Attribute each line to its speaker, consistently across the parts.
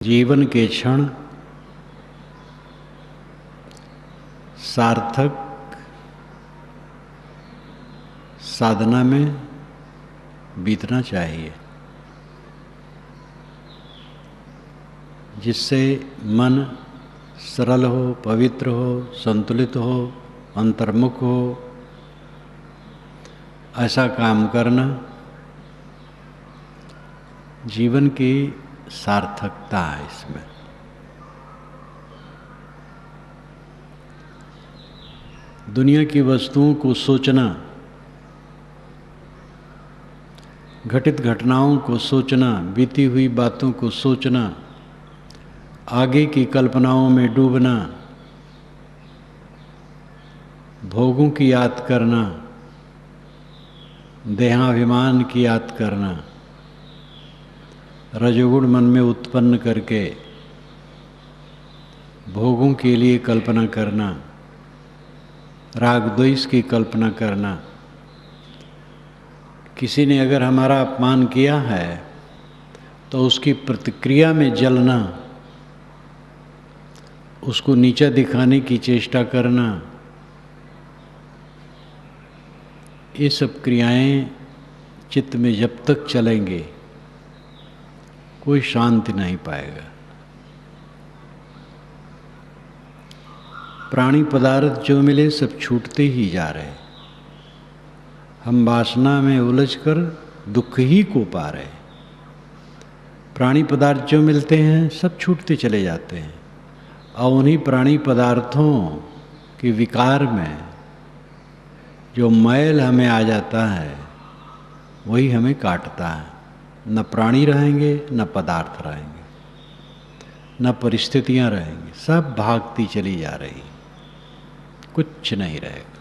Speaker 1: जीवन के क्षण सार्थक साधना में बीतना चाहिए, जिससे मन सरल हो, पवित्र हो, संतुलित हो, अंतर्मुख हो। ऐसा काम करना जीवन की सार्थकता है। इसमें दुनिया की वस्तुओं को सोचना, घटित घटनाओं को सोचना, बीती हुई बातों को सोचना, आगे की कल्पनाओं में डूबना, भोगों की याद करना, देहाभिमान की याद करना, रजोगुण मन में उत्पन्न करके भोगों के लिए कल्पना करना, राग द्वेष की कल्पना करना। किसी ने अगर हमारा अपमान किया है तो उसकी प्रतिक्रिया में जलना, उसको नीचा दिखाने की चेष्टा करना, ये सब क्रियाएं चित्त में जब तक चलेंगे कोई शांति नहीं पाएगा। प्राणी पदार्थ जो मिले सब छूटते ही जा रहे, हम वासना में उलझकर दुख ही को पा रहे। प्राणी पदार्थ जो मिलते हैं सब छूटते चले जाते हैं, और उन्हीं प्राणी पदार्थों के विकार में जो मैल हमें आ जाता है वही हमें काटता है। न प्राणी रहेंगे, न पदार्थ रहेंगे, न परिस्थितियां रहेंगी, सब भागती चली जा रही, कुछ नहीं रहेगा।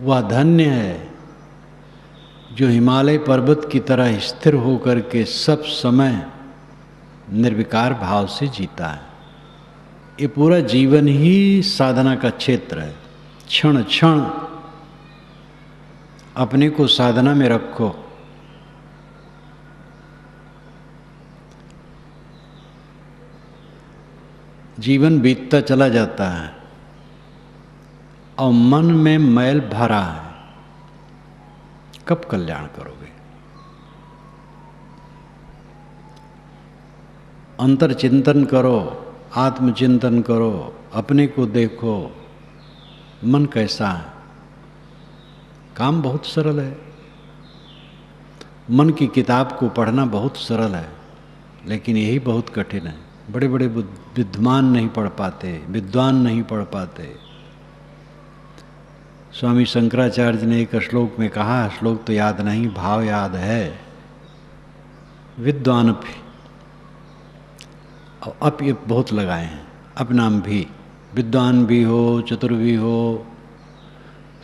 Speaker 1: वह धन्य है जो हिमालय पर्वत की तरह स्थिर होकर के सब समय निर्विकार भाव से जीता है। ये पूरा जीवन ही साधना का क्षेत्र है। क्षण क्षण अपने को साधना में रखो। जीवन बीतता चला जाता है और मन में मैल भरा है, कब कल्याण करोगे? अंतर चिंतन करो, आत्मचिंतन करो, अपने को देखो, मन कैसा है। काम बहुत सरल है। मन की किताब को पढ़ना बहुत सरल है, लेकिन यही बहुत कठिन है। बड़े बड़े विद्वान नहीं पढ़ पाते, विद्वान नहीं पढ़ पाते। स्वामी शंकराचार्य ने एक श्लोक में कहा, श्लोक तो याद नहीं, भाव याद है, विद्वान भी, और अप ये बहुत लगाए हैं, अपनाम भी। विद्वान भी हो, चतुर भी हो,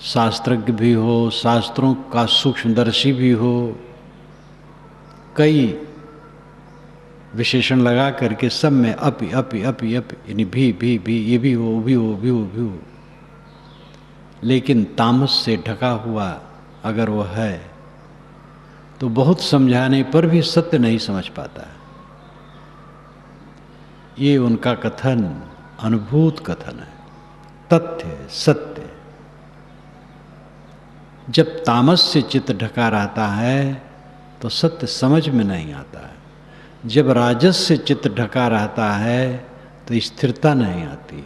Speaker 1: शास्त्रज्ञ भी हो, शास्त्रों का सूक्ष्मदर्शी भी हो, कई विशेषण लगा करके सब में अपि अपि अपि अपि, यानी भी, ये भी हो, भी हो, भी हो, भी हो। लेकिन तामस से ढका हुआ अगर वह है तो बहुत समझाने पर भी सत्य नहीं समझ पाता। ये उनका कथन अनुभूत कथन है, तथ्य सत्य। जब तामस से चित्त ढका रहता है तो सत्य समझ में नहीं आता है। जब राजस से चित्त ढका रहता है तो स्थिरता नहीं आती।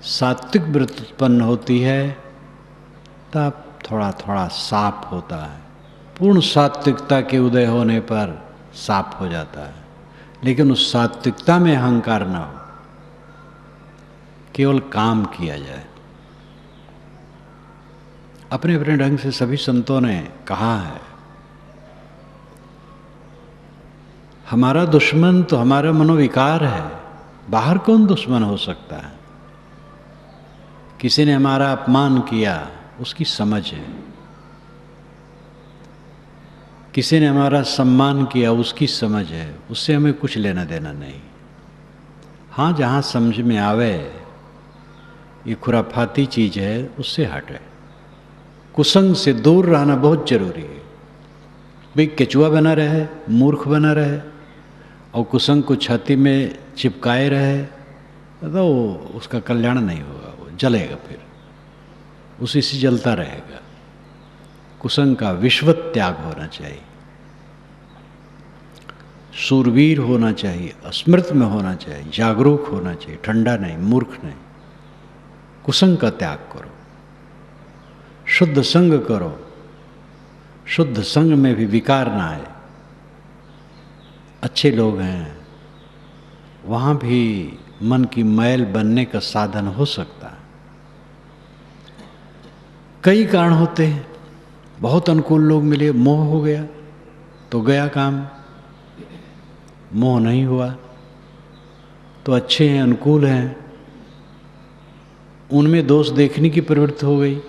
Speaker 1: सात्विक वृत्ति उत्पन्न होती है तब थोड़ा थोड़ा साफ होता है। पूर्ण सात्विकता के उदय होने पर साफ हो जाता है। लेकिन उस सात्विकता में अहंकार न हो, केवल काम किया जाए। अपने अपने ढंग से सभी संतों ने कहा है, हमारा दुश्मन तो हमारा मनोविकार है, बाहर कौन दुश्मन हो सकता है? किसी ने हमारा अपमान किया, उसकी समझ है। किसी ने हमारा सम्मान किया, उसकी समझ है, उससे हमें कुछ लेना देना नहीं। हाँ, जहाँ समझ में आवे ये खुराफाती चीज है, उससे हटे। कुसंग से दूर रहना बहुत जरूरी है। भाई केचुआ बना रहे, मूर्ख बना रहे, और कुसंग को छाती में चिपकाए रहे तो उसका कल्याण नहीं होगा, वो जलेगा, फिर उसी से जलता रहेगा। कुसंग का विश्व त्याग होना चाहिए, शूरवीर होना चाहिए, स्मृत में होना चाहिए, जागरूक होना चाहिए, ठंडा नहीं, मूर्ख नहीं। कुसंग का त्याग करो, शुद्ध संग करो, शुद्ध संग में भी विकार ना आए। अच्छे लोग हैं, वहाँ भी मन की मैल बनने का साधन हो सकता है। कई कारण होते हैं, बहुत अनुकूल लोग मिले, मोह हो गया तो गया काम, मोह नहीं हुआ तो अच्छे हैं, अनुकूल हैं, उनमें दोष देखने की प्रवृत्ति हो गई।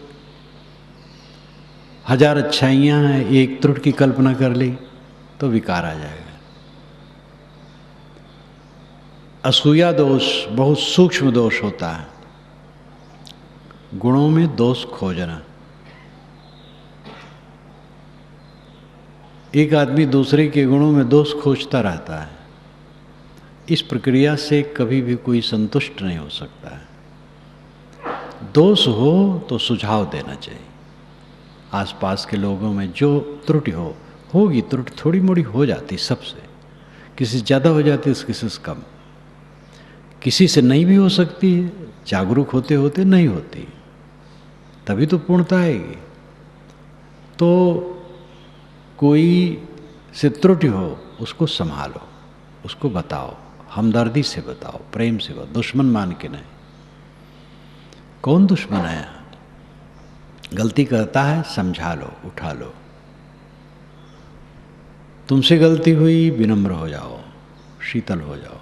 Speaker 1: हजार अच्छाइयाँ हैं, एक त्रुटि की कल्पना कर ली तो विकार आ जाएगा। असूया दोष बहुत सूक्ष्म दोष होता है, गुणों में दोष खोजना। एक आदमी दूसरे के गुणों में दोष खोजता रहता है, इस प्रक्रिया से कभी भी कोई संतुष्ट नहीं हो सकता है। दोष हो तो सुझाव देना चाहिए। आसपास के लोगों में जो त्रुटि होगी, त्रुटि थोड़ी मोड़ी हो जाती सबसे, किसी से ज़्यादा हो जाती है, किसी से कम, किसी से नहीं भी हो सकती है, जागरूक होते होते नहीं होती, तभी तो पूर्णता आएगी। तो कोई से त्रुटि हो उसको संभालो, उसको बताओ, हमदर्दी से बताओ, प्रेम से बताओ, दुश्मन मान के नहीं। कौन दुश्मन है? गलती करता है समझा लो, उठा लो। तुमसे गलती हुई, विनम्र हो जाओ, शीतल हो जाओ,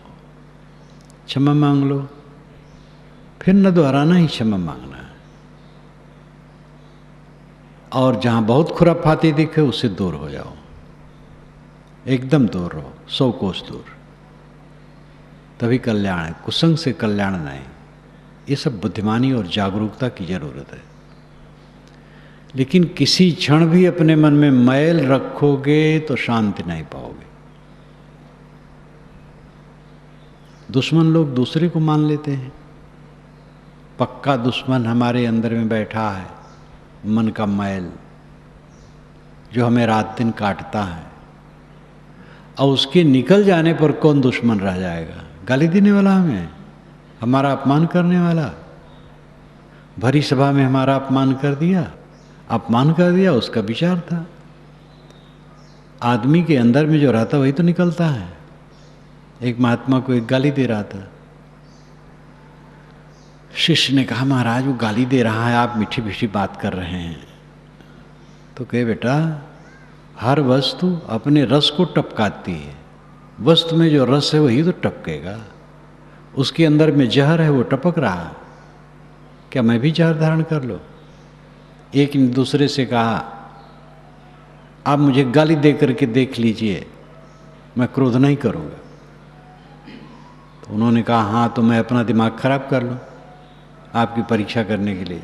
Speaker 1: क्षमा मांग लो, फिर न दोहराना ही क्षमा मांगना है। और जहाँ बहुत खुराफाती दिखे उससे दूर हो जाओ, एकदम दूर रहो, 100 कोस दूर, तभी कल्याण है। कुसंग से कल्याण नहीं। ये सब बुद्धिमानी और जागरूकता की जरूरत है। लेकिन किसी क्षण भी अपने मन में मैल रखोगे तो शांति नहीं पाओगे। दुश्मन लोग दूसरे को मान लेते हैं, पक्का दुश्मन हमारे अंदर में बैठा है, मन का मैल जो हमें रात दिन काटता है, और उसके निकल जाने पर कौन दुश्मन रह जाएगा? गाली देने वाला हमें, हमारा अपमान करने वाला, भरी सभा में हमारा अपमान कर दिया, उसका विचार था। आदमी के अंदर में जो रहता वही तो निकलता है। एक महात्मा को एक गाली दे रहा था, शिष्य ने कहा महाराज वो गाली दे रहा है, आप मीठी मीठी बात कर रहे हैं। तो कहे बेटा, हर वस्तु अपने रस को टपकाती है, वस्तु में जो रस है वही तो टपकेगा, उसके अंदर में जहर है वो टपक रहा, क्या मैं भी जहर धारण कर लो? एक ने दूसरे से कहा आप मुझे गाली दे करके देख लीजिए, मैं क्रोध नहीं करूँगा। तो उन्होंने कहा हाँ, तो मैं अपना दिमाग खराब कर लूँ आपकी परीक्षा करने के लिए।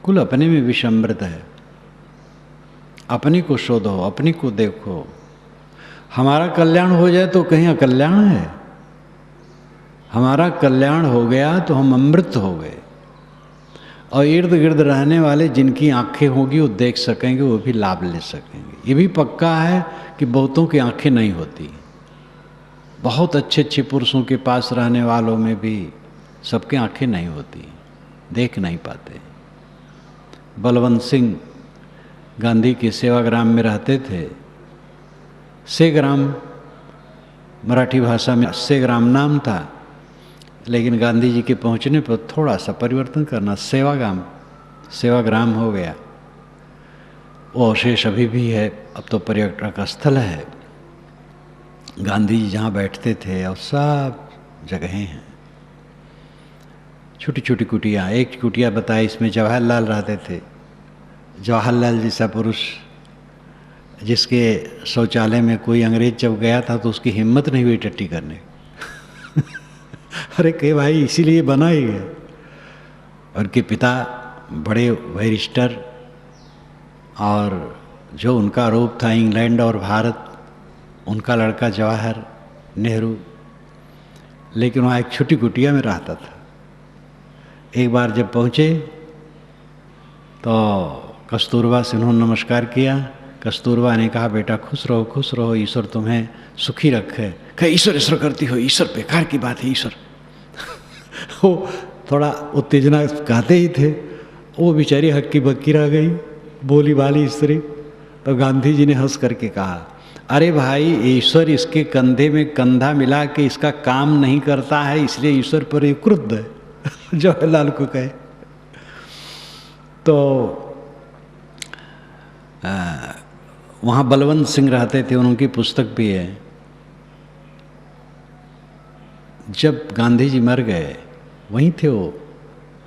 Speaker 1: कुल अपने में विषमृत है, अपने को शोधो, अपने को देखो। हमारा कल्याण हो जाए तो कहीं अकल्याण है? हमारा कल्याण हो गया तो हम अमृत हो गए, और इर्द गिर्द रहने वाले जिनकी आंखें होगी वो देख सकेंगे, वो भी लाभ ले सकेंगे। ये भी पक्का है कि बहुतों की आंखें नहीं होती, बहुत अच्छे अच्छे पुरुषों के पास रहने वालों में भी सबके आंखें नहीं होती, देख नहीं पाते। बलवंत सिंह गांधी के सेवाग्राम में रहते थे। सेग्राम मराठी भाषा में सेग्राम नाम था, लेकिन गांधी जी के पहुंचने पर थोड़ा सा परिवर्तन करना, सेवाग्राम हो गया। वो अवशेष अभी भी है, अब तो पर्यटक स्थल है। गांधी जी जहाँ बैठते थे और सब जगहें हैं, छोटी छोटी कुटिया। एक कुटिया बताई, इसमें जवाहरलाल रहते थे। जवाहरलाल जैसा पुरुष जिसके शौचालय में कोई अंग्रेज जब गया था तो उसकी हिम्मत नहीं हुई टट्टी करने। अरे कहे भाई इसीलिए बना ही है। उनके पिता बड़े बैरिस्टर, और जो उनका आरोप था इंग्लैंड और भारत उनका लड़का जवाहर नेहरू, लेकिन वहाँ एक छोटी कुटिया में रहता था। एक बार जब पहुँचे तो कस्तूरबा से उन्होंने नमस्कार किया। कस्तूरबा ने कहा, बेटा खुश रहो, ईश्वर तुम्हें सुखी रखे। कहे, ईश्वर ईश्वर करती हो, ईश्वर बेकार की बात है, ईश्वर। वो थोड़ा उत्तेजना कहते ही थे, वो बेचारी हक्की बक्की रह गई, बोली वाली स्त्री। तो गांधी जी ने हंस करके कहा, अरे भाई, ईश्वर इसके कंधे में कंधा मिला के इसका काम नहीं करता है, इसलिए ईश्वर पर ये क्रुद्ध है। जवाहरलाल को कहे तो वहाँ बलवंत सिंह रहते थे, उनकी पुस्तक भी है। जब गांधी जी मर गए, वहीं थे वो,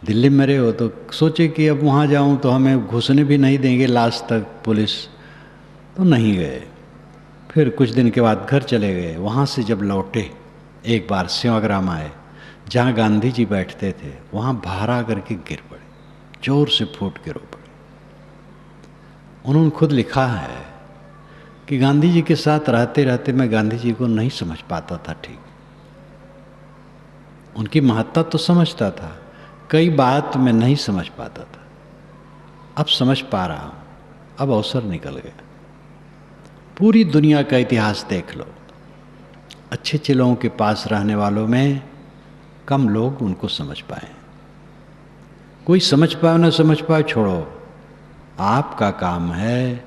Speaker 1: दिल्ली में मरे हो, तो सोचे कि अब वहाँ जाऊँ तो हमें घुसने भी नहीं देंगे लास्ट तक पुलिस, तो नहीं गए। फिर कुछ दिन के बाद घर चले गए। वहाँ से जब लौटे, एक बार सेवाग्राम आए, जहाँ गांधी जी बैठते थे, वहाँ बाहर आकर के गिर पड़े, जोर से फूट के रो पड़े। उन्होंने खुद लिखा है कि गांधी जी के साथ रहते रहते मैं गांधी जी को नहीं समझ पाता था ठीक। उनकी महत्ता तो समझता था, कई बात मैं नहीं समझ पाता था, अब समझ पा रहा हूँ, अब अवसर निकल गया। पूरी दुनिया का इतिहास देख लो, अच्छे अच्छे लोगों के पास रहने वालों में कम लोग उनको समझ पाए। कोई समझ पाए ना समझ पाए छोड़ो, आपका काम है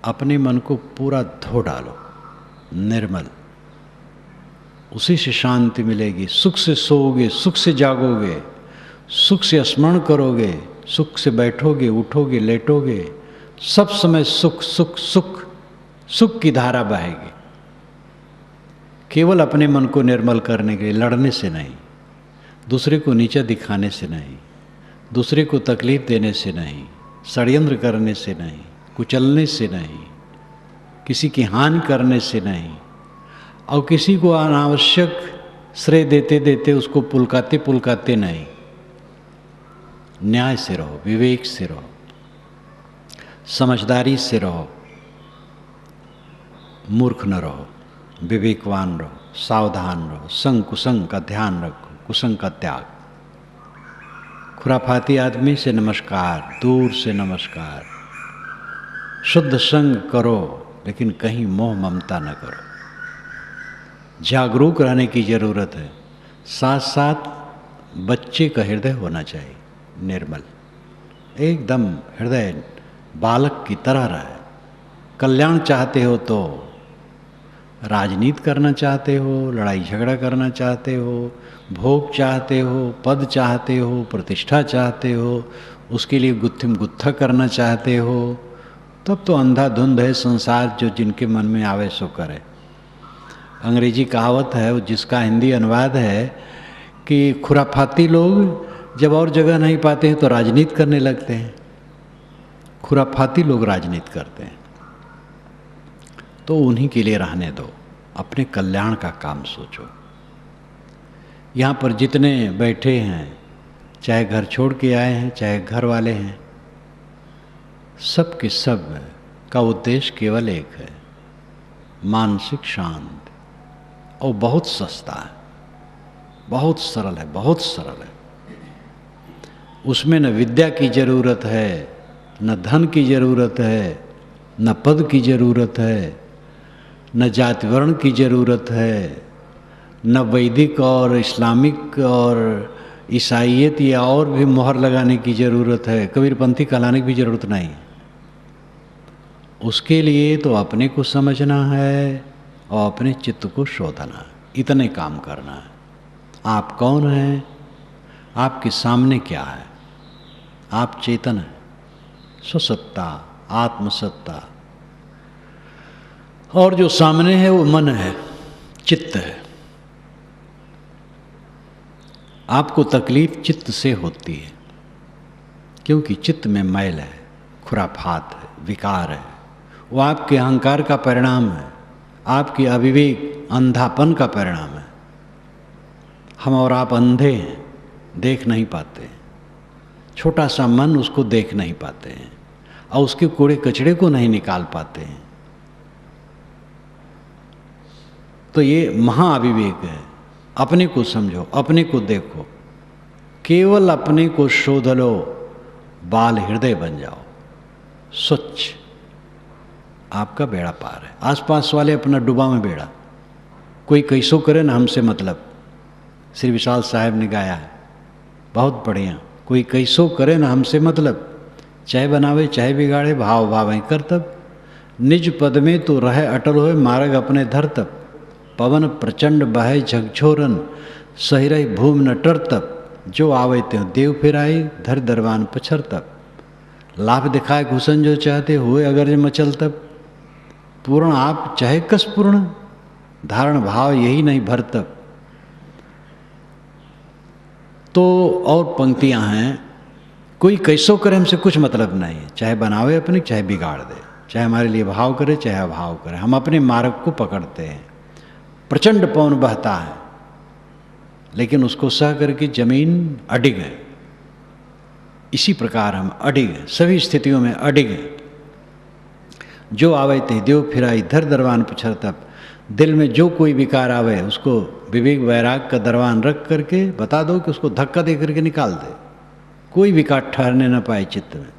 Speaker 1: अपने मन को पूरा धो डालो, निर्मल, उसी से शांति मिलेगी। सुख से सोओगे, सुख से जागोगे, सुख से स्मरण करोगे, सुख से बैठोगे, उठोगे, लेटोगे, सब समय सुख सुख सुख सुख की धारा बहेगी। केवल अपने मन को निर्मल करने के लिए, लड़ने से नहीं, दूसरे को नीचा दिखाने से नहीं, दूसरे को तकलीफ देने से नहीं, षड्यंत्र करने से नहीं, कुचलने से नहीं, किसी की हानि करने से नहीं, और किसी को अनावश्यक श्रेय देते देते उसको पुलकाते पुलकाते नहीं। न्याय से रहो, विवेक से रहो, समझदारी से रहो, मूर्ख न रहो, विवेकवान रहो, सावधान रहो, संग कुसंग का ध्यान रखो, कुसंग का त्याग। खुराफाती आदमी से नमस्कार, दूर से नमस्कार, शुद्ध संग करो, लेकिन कहीं मोह ममता न करो। जागरूक रहने की जरूरत है, साथ साथ बच्चे का हृदय होना चाहिए निर्मल, एकदम हृदय बालक की तरह रहे। कल्याण चाहते हो तो राजनीति करना चाहते हो, लड़ाई झगड़ा करना चाहते हो, भोग चाहते हो, पद चाहते हो, प्रतिष्ठा चाहते हो, उसके लिए गुत्थिम गुत्था करना चाहते हो, तब तो अंधाधुंध है संसार, जो जिनके मन में आवे सो करे। अंग्रेजी कहावत है, जिसका हिंदी अनुवाद है कि खुराफाती लोग जब और जगह नहीं पाते हैं तो राजनीति करने लगते हैं। खुराफाती लोग राजनीति करते हैं, तो उन्हीं के लिए रहने दो, अपने कल्याण का काम सोचो। यहाँ पर जितने बैठे हैं, चाहे घर छोड़ के आए हैं, चाहे घर वाले हैं, सब के सब का उद्देश्य केवल एक है, मानसिक शांति। और बहुत सस्ता है, बहुत सरल है, बहुत सरल है। उसमें न विद्या की जरूरत है, न धन की जरूरत है, न पद की जरूरत है, न जाति वर्ण की जरूरत है, न वैदिक और इस्लामिक और ईसाइयत या और भी मोहर लगाने की जरूरत है, कबीरपंथी कहलाने की भी जरूरत नहीं। उसके लिए तो अपने को समझना है और अपने चित्त को शोधना है, इतने काम करना है। आप कौन हैं, आपके सामने क्या है? आप चेतन हैं, स्वसत्ता, आत्मसत्ता, और जो सामने है वो मन है, चित्त है। आपको तकलीफ चित्त से होती है, क्योंकि चित्त में मैल है, खुराफात है, विकार है। वो आपके अहंकार का परिणाम है, आपकी अविवेक अंधापन का परिणाम है। हम और आप अंधे हैं, देख नहीं पाते। छोटा सा मन उसको देख नहीं पाते हैं और उसके कूड़े कचड़े को नहीं निकाल पाते हैं। तो ये महाअविवेक है। अपने को समझो, अपने को देखो, केवल अपने को शोध लो, बाल हृदय बन जाओ, स्वच्छ, आपका बेड़ा पार है। आसपास वाले अपना डूबा में बेड़ा, कोई कैसो करे ना हमसे मतलब। श्री विशाल साहब ने गाया है, बहुत बढ़िया। कोई कैसो करे ना हमसे मतलब, चाहे बनावे चाहे बिगाड़े, भाव भावें करतब। निज पद में तो रहे अटल होए, मार्ग अपने धर तब। पवन प्रचंड बहे झकझोरन, सही रही भूमि न टर तब। जो आवे त्यों देव फिर आई, धर दरबान पछर तब। लाभ दिखाए घुसन जो चाहते, हुए अगर जो मचल तब। पूर्ण आप चाहे कस पूर्ण, धारण भाव यही नहीं भर तब। तो और पंक्तियां हैं, कोई कैसो करे हमसे कुछ मतलब नहीं है, चाहे बनावे अपने चाहे बिगाड़ दे, चाहे हमारे लिए भाव करे चाहे अभाव करे, हम अपने मार्ग को पकड़ते हैं। प्रचंड पवन बहता है लेकिन उसको सह करके जमीन अडिग है। इसी प्रकार हम अडिग हैं, सभी स्थितियों में अडिग हैं। जो आवे ते देव फिराई, धर दरबान पछर तब। दिल में जो कोई विकार आवे उसको विवेक वैराग का दरबान रख करके बता दो कि उसको धक्का दे करके निकाल दे, कोई विकार ठहरने न पाए चित्त में।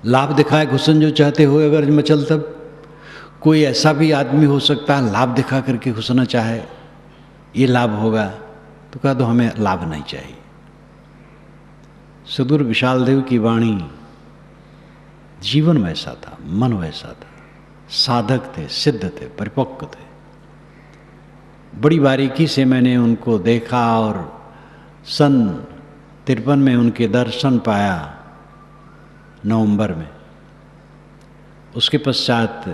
Speaker 1: लाभ दिखाए घुसन जो चाहते हुए अगर मचल तब। कोई ऐसा भी आदमी हो सकता है लाभ दिखा करके घुसना चाहे, ये लाभ होगा, तो कह दो हमें लाभ नहीं चाहिए। सदगुर विशाल देव की वाणी, जीवन वैसा था, मन वैसा था, साधक थे, सिद्ध थे, परिपक्व थे। बड़ी बारीकी से मैंने उनको देखा और सन 53 में उनके दर्शन पाया नवंबर में। उसके पश्चात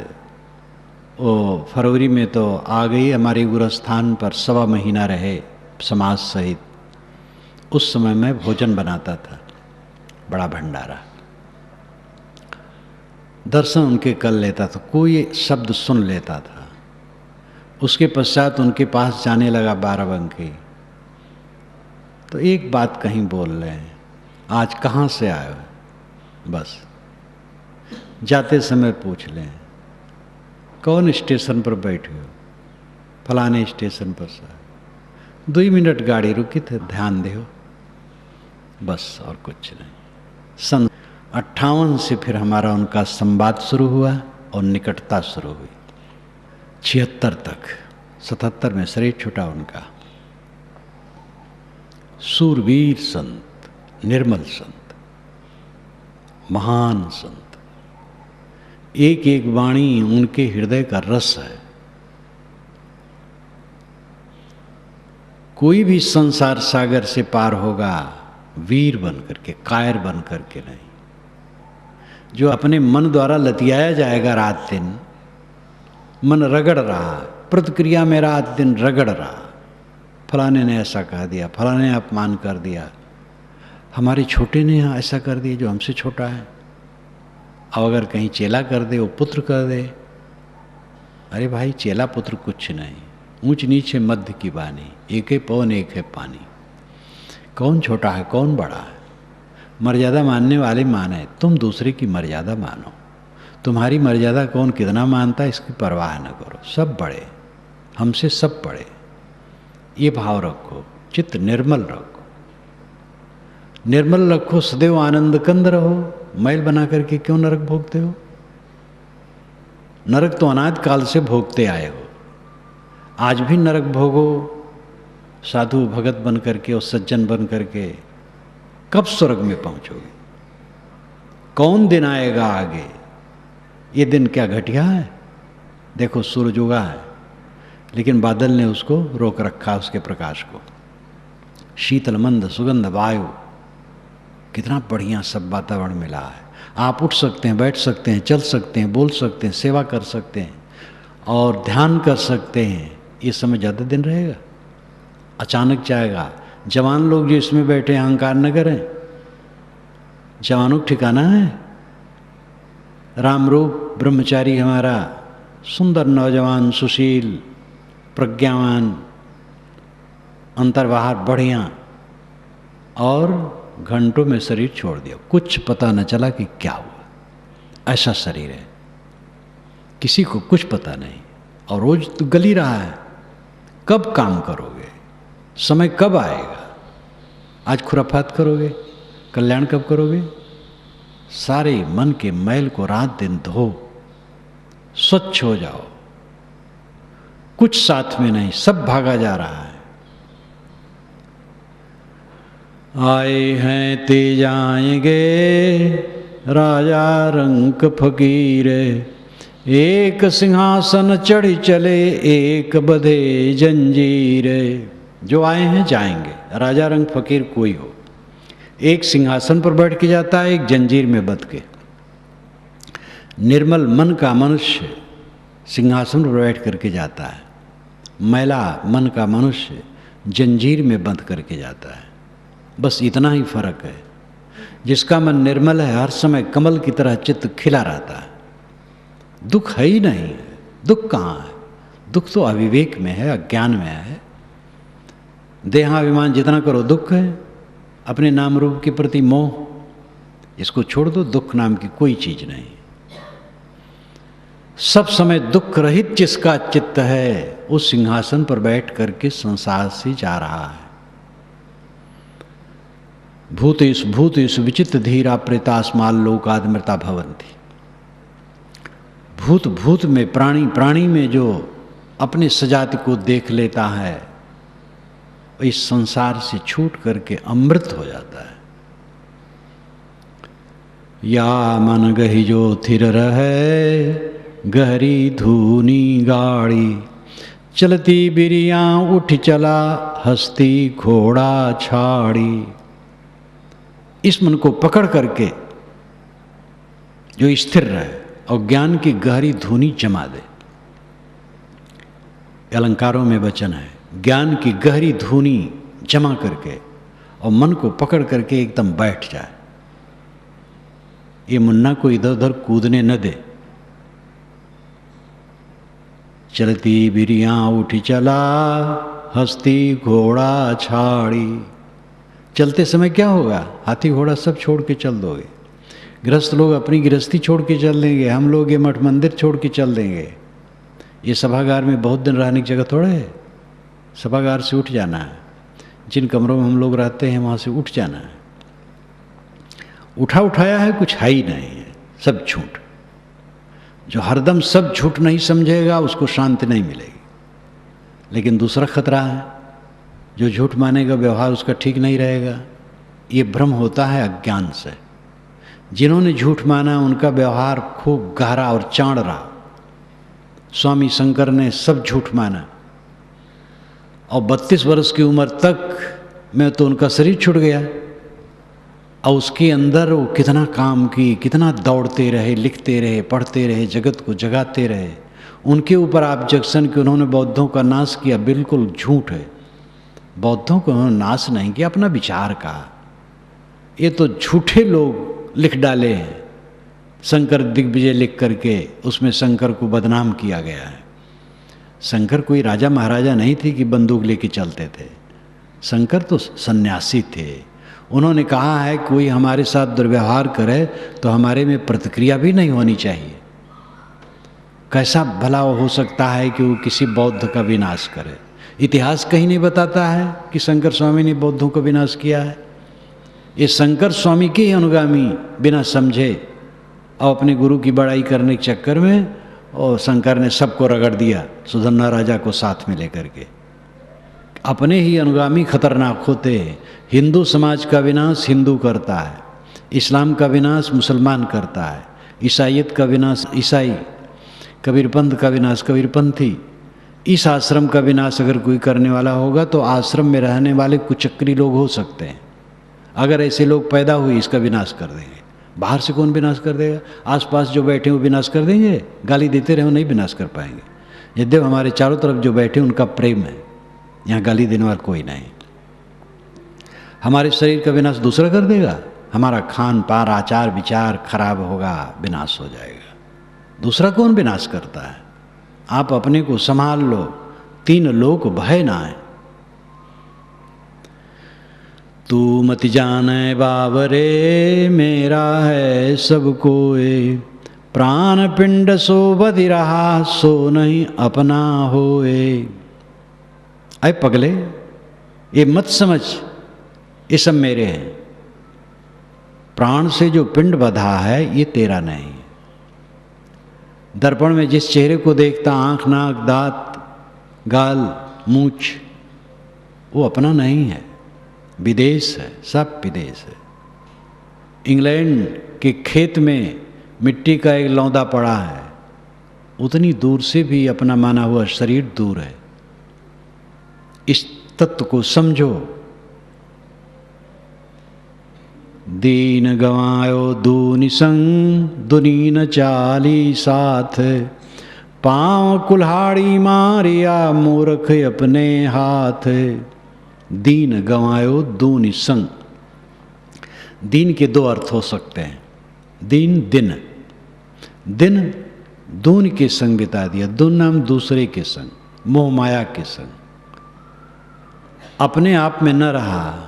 Speaker 1: वो फरवरी में तो आ गई हमारे गुरुस्थान पर, 1.25 महीना रहे समाज सहित। उस समय मैं भोजन बनाता था, बड़ा भंडारा, दर्शन उनके कर लेता था, कोई शब्द सुन लेता था। उसके पश्चात उनके पास जाने लगा बाराबंकी, तो एक बात कहीं बोल रहे हैं, आज कहाँ से आए हो, बस जाते समय पूछ लें कौन स्टेशन पर बैठे हो, फलाने स्टेशन पर सर, 2 मिनट गाड़ी रुकी थे, ध्यान दो, बस और कुछ नहीं। सन 58 से फिर हमारा उनका संवाद शुरू हुआ और निकटता शुरू हुई। 76 तक, 77 में शरीर छूटा उनका। सूरवीर संत, निर्मल संत, महान संत, एक एक वाणी उनके हृदय का रस है। कोई भी संसार सागर से पार होगा वीर बन करके, कायर बन करके नहीं। जो अपने मन द्वारा लतियाया जाएगा रात दिन, मन रगड़ रहा, प्रतिक्रिया में रात दिन रगड़ रहा, फलाने ने ऐसा कह दिया, फलाने ने अपमान कर दिया, हमारे छोटे ने ऐसा कर दिया जो हमसे छोटा है। अब अगर कहीं चेला कर दे, वो पुत्र कर दे, अरे भाई चेला पुत्र कुछ नहीं, ऊंच नीचे मध्य की बानी, एक है पवन एक है पानी। कौन छोटा है कौन बड़ा है, मर्यादा मानने वाले माने, तुम दूसरे की मर्यादा मानो। तुम्हारी मर्यादा कौन कितना मानता है इसकी परवाह न करो, सब बड़े, हमसे सब बड़े। ये भाव रखो, चित्त निर्मल रखो, निर्मल रखो, सदैव आनंद कंद रहो। मैल बना करके क्यों नरक भोगते हो? नरक तो अनाद काल से भोगते आए हो, आज भी नरक भोगो साधु भगत बन करके और सज्जन बन करके। कब स्वर्ग में पहुंचोगे? कौन दिन आएगा आगे? ये दिन क्या घटिया है? देखो सूरज उगा है लेकिन बादल ने उसको रोक रखा, उसके प्रकाश को। शीतल मंद सुगंध वायु, कितना बढ़िया सब वातावरण मिला है। आप उठ सकते हैं, बैठ सकते हैं, चल सकते हैं, बोल सकते हैं, सेवा कर सकते हैं और ध्यान कर सकते हैं। ये समय ज़्यादा दिन रहेगा? अचानक जाएगा। जवान लोग जो इसमें बैठे अहंकार न करें, जवानों को ठिकाना है। राम रूप ब्रह्मचारी हमारा सुंदर नौजवान, सुशील, प्रज्ञावान, अंतर बाहर बढ़िया, और घंटों में शरीर छोड़ दिया, कुछ पता न चला कि क्या हुआ। ऐसा शरीर है, किसी को कुछ पता नहीं, और रोज तो गल ही रहा है। कब काम करोगे, समय कब आएगा। आज खुराफात करोगे, कल्याण कब करोगे। सारे मन के मैल को रात दिन धो, स्वच्छ हो जाओ। कुछ साथ में नहीं, सब भागा जा रहा है। आए हैं ते जाएंगे राजा रंक फकीर, एक सिंहासन चढ़ी चले एक बधे जंजीर। जो आए हैं जाएंगे, राजा रंग फकीर कोई हो, एक सिंहासन पर बैठ के जाता है, एक जंजीर में बंध के। निर्मल मन का मनुष्य सिंहासन पर बैठ करके जाता है, मैला मन का मनुष्य जंजीर में बंध करके जाता है। बस इतना ही फर्क है। जिसका मन निर्मल है हर समय कमल की तरह चित्त खिला रहता है, दुख है ही नहीं। दुख कहाँ है? दुख तो अविवेक में है, अज्ञान में है। देहाभिमान जितना करो दुख है, अपने नाम रूप के प्रति मोह, इसको छोड़ दो, दुख नाम की कोई चीज नहीं। सब समय दुख रहित जिसका चित्त है, उस सिंहासन पर बैठ करके संसार से जा रहा है। भूतेषु विचित्र धीरा प्रेतास्माल लोकादमृता भवन्ति। भूत भूत में, प्राणी प्राणी में जो अपने सजाति को देख लेता है, इस संसार से छूट करके अमृत हो जाता है। या मन गही जो थिर रहे, गहरी धूनी गाड़ी, चलती बिरिया उठ चला, हस्ती घोड़ा छाड़ी। इस मन को पकड़ करके जो स्थिर रहे और ज्ञान की गहरी धुनी जमा दे। अलंकारों में वचन है, ज्ञान की गहरी धुनी जमा करके और मन को पकड़ करके एकदम बैठ जाए। ये मुन्ना को इधर उधर कूदने न दे। चलती बिरिया उठी चला, हस्ती घोड़ा छाड़ी। चलते समय क्या होगा? हाथी घोड़ा सब छोड़ के चल दोगे। गृहस्थ लोग अपनी गृहस्थी छोड़ के चल देंगे, हम लोग ये मठ मंदिर छोड़ के चल देंगे। ये सभागार में बहुत दिन रहने की जगह थोड़ा है। सभागार से उठ जाना है, जिन कमरों में हम लोग रहते हैं वहाँ से उठ जाना है। उठा उठाया है कुछ है ही नहीं है, सब झूठ। जो हरदम सब झूठ नहीं समझेगा उसको शांति नहीं मिलेगी। लेकिन दूसरा खतरा है, जो झूठ मानेगा व्यवहार उसका ठीक नहीं रहेगा। ये भ्रम होता है अज्ञान से। जिन्होंने झूठ माना उनका व्यवहार खूब गहरा और चाण रहा। स्वामी शंकर ने सब झूठ माना और 32 वर्ष की उम्र तक में तो उनका शरीर छूट गया। और उसके अंदर वो कितना काम की, कितना दौड़ते रहे, लिखते रहे, पढ़ते रहे, जगत को जगाते रहे। उनके ऊपर ऑब्जेक्शन कि उन्होंने बौद्धों का नाश किया, बिल्कुल झूठ है। बौद्धों को उन्होंने नाश नहीं किया, अपना विचार का। ये तो झूठे लोग लिख डाले हैं। शंकर दिग्विजय लिख करके उसमें शंकर को बदनाम किया गया है। शंकर कोई राजा महाराजा नहीं थे कि बंदूक लेके चलते थे। शंकर तो सन्यासी थे। उन्होंने कहा है कोई हमारे साथ दुर्व्यवहार करे तो हमारे में प्रतिक्रिया भी नहीं होनी चाहिए। कैसा भला हो सकता है कि वो किसी बौद्ध का विनाश करे? इतिहास कहीं नहीं बताता है कि शंकर स्वामी ने बौद्धों का विनाश किया है। ये शंकर स्वामी के ही अनुगामी बिना समझे और अपने गुरु की बड़ाई करने के चक्कर में और शंकर ने सबको रगड़ दिया, सुधन्ना राजा को साथ में लेकर के। अपने ही अनुगामी खतरनाक होते हैं। हिंदू समाज का विनाश हिंदू करता है, इस्लाम का विनाश मुसलमान करता है, ईसाइयत का विनाश ईसाई, कबीरपंथ का विनाश कबीरपंथी। इस आश्रम का विनाश अगर कोई करने वाला होगा तो आश्रम में रहने वाले कुचक्री लोग हो सकते हैं। अगर ऐसे लोग पैदा हुए इसका विनाश कर देंगे। बाहर से कौन विनाश कर देगा? आसपास जो बैठे वो विनाश कर देंगे। गाली देते रहे वो नहीं विनाश कर पाएंगे। यद्यप हमारे चारों तरफ जो बैठे उनका प्रेम है, यहाँ गाली देने वाला कोई नहीं। हमारे शरीर का विनाश दूसरा कर देगा। हमारा खान पान आचार विचार खराब होगा, विनाश हो जाएगा। दूसरा कौन विनाश करता है? आप अपने को संभाल लो, 3 लोक भय ना है। तू मत जाने बाबरे मेरा है सब कोय, प्राण पिंड सो बधि रहा सो नहीं अपना होए। अरे पगले, ये मत समझ ये सब मेरे हैं। प्राण से जो पिंड बंधा है ये तेरा नहीं है। दर्पण में जिस चेहरे को देखता, आंख, नाक, दांत, गाल, मूंछ, वो अपना नहीं है, विदेश है, सब विदेश है। इंग्लैंड के खेत में मिट्टी का एक लौंदा पड़ा है, उतनी दूर से भी अपना माना हुआ शरीर दूर है। इस तत्व को समझो। दीन गवायो दूनि संग, दुनी न चाली साथ, पांव कुल्हाड़ी मारिया मूर्ख अपने हाथ। दीन गवायो दूनि संग। दीन के दो अर्थ हो सकते हैं। दीन दिन, दिन दून के संग बिता दिया। दून नाम दूसरे के संग, मोह माया के संग, अपने आप में न रहा,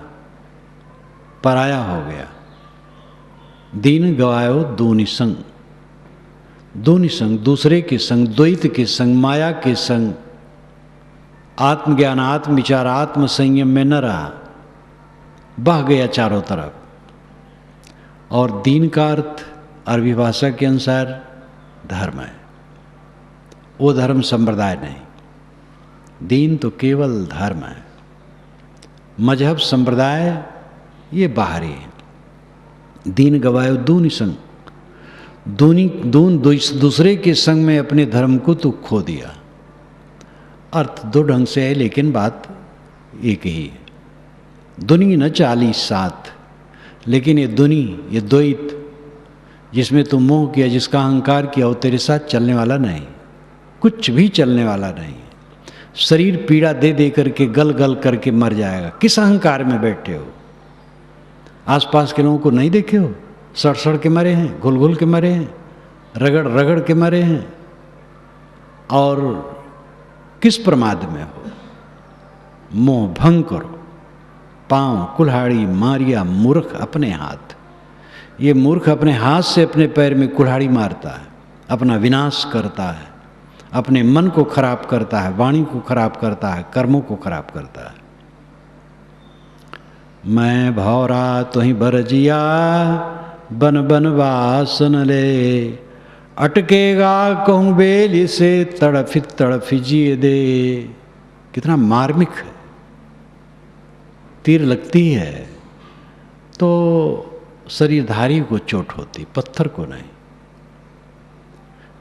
Speaker 1: पराया हो गया। दीन गवायो दूनि संग। दूनि संग, दूसरे के संग, द्वैत के संग, माया के संग, आत्मज्ञान, आत्म विचार, आत्म संयम में न रहा, बह गया चारों तरफ। और दीन का अर्थ अरबी भाषा के अनुसार धर्म है। वो धर्म संप्रदाय नहीं, दीन तो केवल धर्म है। मजहब संप्रदाय ये बाहरी है। दीन गवायो दूनि संग, दूसरे के संग में अपने धर्म को तो खो दिया। अर्थ दो ढंग से है लेकिन बात एक ही है। दुनी न चाली साथ, लेकिन ये दुनी, ये द्वैत जिसमें तुम मोह किया, जिसका अहंकार किया, वो तेरे साथ चलने वाला नहीं, कुछ भी चलने वाला नहीं। शरीर पीड़ा दे दे करके गल गल करके मर जाएगा। किस अहंकार में बैठे हो? आसपास के लोगों को नहीं देखे हो? सड़ सड़ के मरे हैं, घुल घुल के मरे हैं, रगड़ रगड़ के मरे हैं। और किस प्रमाद में हो? मोह भंग करो। पांव कुल्हाड़ी मारिया मूर्ख अपने हाथ। ये मूर्ख अपने हाथ से अपने पैर में कुल्हाड़ी मारता है, अपना विनाश करता है, अपने मन को खराब करता है, वाणी को खराब करता है, कर्मों को खराब करता है। मैं भौरा तुहि बरजिया, बन बन वासन ले, अटकेगा कहूँ बेली से, तड़फी तड़फी जिए दे। कितना मार्मिक है। तीर लगती है तो शरीरधारी को चोट होती, पत्थर को नहीं।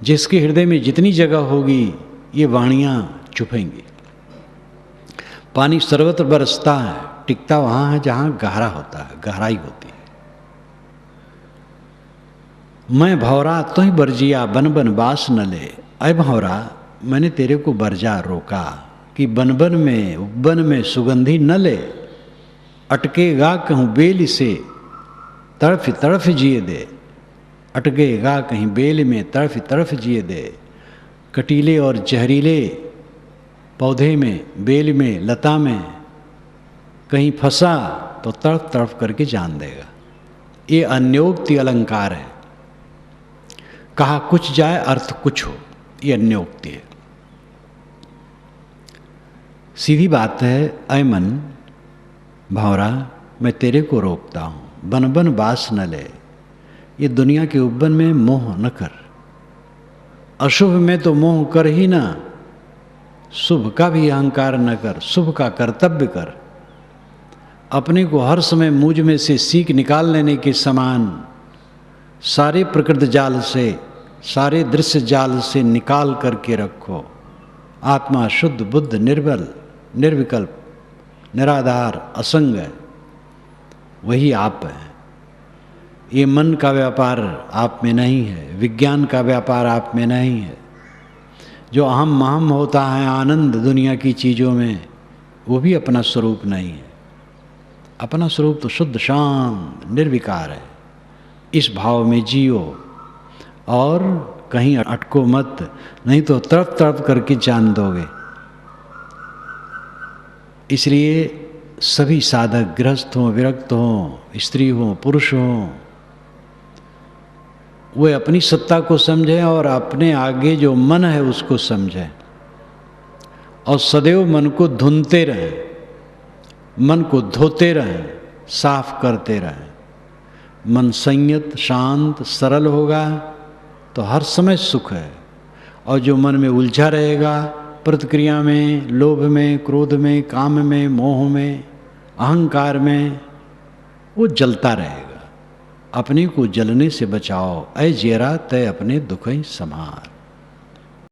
Speaker 1: जिसके हृदय में जितनी जगह होगी ये वाणियाँ चुभेंगी। पानी सर्वत्र बरसता है, टिकता वहाँ है जहाँ गहरा होता है, गहराई होती है। मैं भौरा तो ही बरजिया, बन बन बास न ले। अय भौरा, मैंने तेरे को बरजा रोका कि बन बन में, उपवन में सुगंधी न ले। अटकेगा कहूँ बेल से, तड़फ तड़फ जिए दे। अटकेगा कहीं बेल में, तड़फ तड़फ जिए दे। कटीले और जहरीले पौधे में, बेल में, लता में कहीं फंसा तो तड़फ तड़फ करके जान देगा। ये अन्योक्ति अलंकार है। कहा कुछ जाए अर्थ कुछ हो, ये अन्योक्ति है। सीधी बात है। ऐ मन भौरा, मैं तेरे को रोकता हूँ, बन बन बास न ले। ये दुनिया के उपवन में मोह न कर। अशुभ में तो मोह कर ही ना, शुभ का भी अहंकार न कर, शुभ का कर्तव्य कर। अपने को हर समय मुझ में से सीख निकाल लेने के समान सारे प्रकृति जाल से, सारे दृश्य जाल से निकाल करके रखो। आत्मा शुद्ध, बुद्ध, निर्बल, निर्विकल्प, निराधार, असंग है, वही आप है। ये मन का व्यापार आप में नहीं है, विज्ञान का व्यापार आप में नहीं है। जो अहम महम होता है आनंद दुनिया की चीज़ों में, वो भी अपना स्वरूप नहीं है। अपना स्वरूप तो शुद्ध शांत निर्विकार है। इस भाव में जियो और कहीं अटको मत, नहीं तो तड़प तड़प करके जान दोगे। इसलिए सभी साधक गृहस्थ हों, विरक्त हों, स्त्री हों, पुरुष हों, वे अपनी सत्ता को समझें और अपने आगे जो मन है उसको समझें। और सदैव मन को धुनते रहें, मन को धोते रहें, साफ करते रहें। मन संयत, शांत, सरल होगा तो हर समय सुख है। और जो मन में उलझा रहेगा, प्रतिक्रिया में, लोभ में, क्रोध में, काम में, मोह में, अहंकार में, वो जलता रहेगा। अपने को जलने से बचाओ। ऐ जेरा तय अपने दुख ही संहार।